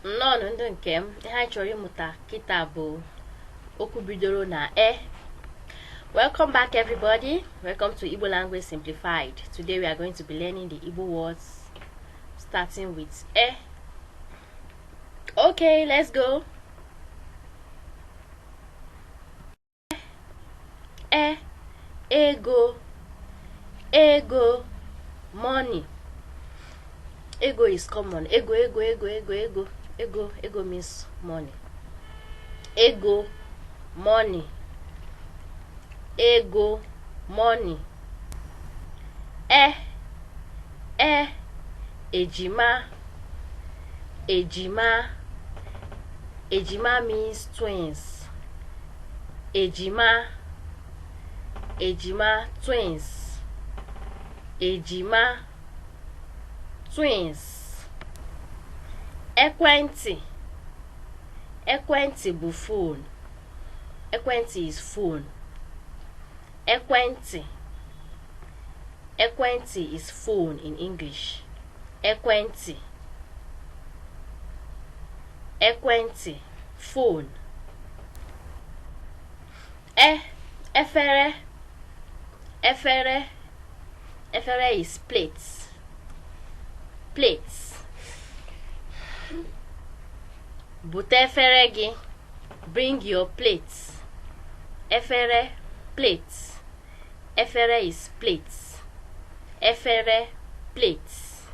Nnọọ ndị nke m, ihe anyị chọrọ ịmụta kịta bụ okwu bidoro na e. Welcome back everybody. Welcome to Igbo Language Simplified. Today we are going to be learning the Igbo words starting with e. Okay, let's go. Ego, ego, money. Ego is common. Ego means money. Ego, money. Ego, money. Ejima. Ejima means twins. Ejima, twins. Ejima, twins. Ekwentị bụ phone. Ekwentị is phone. Ekwentị is phone in English. Ekwentị, phone. Efere is plates. Bute efere gị, bring your plates. Efere, plates. Efere is plates. Efere, plates.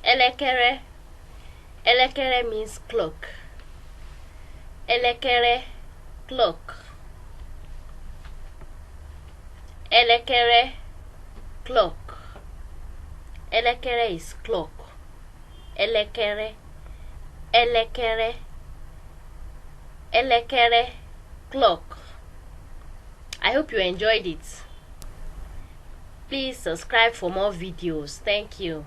Elekere. Elekere means clock. Elekere, clock. Elekere, clock. Elekere is clock. Elekere, clock. I hope you enjoyed it. Please subscribe for more videos. Thank you.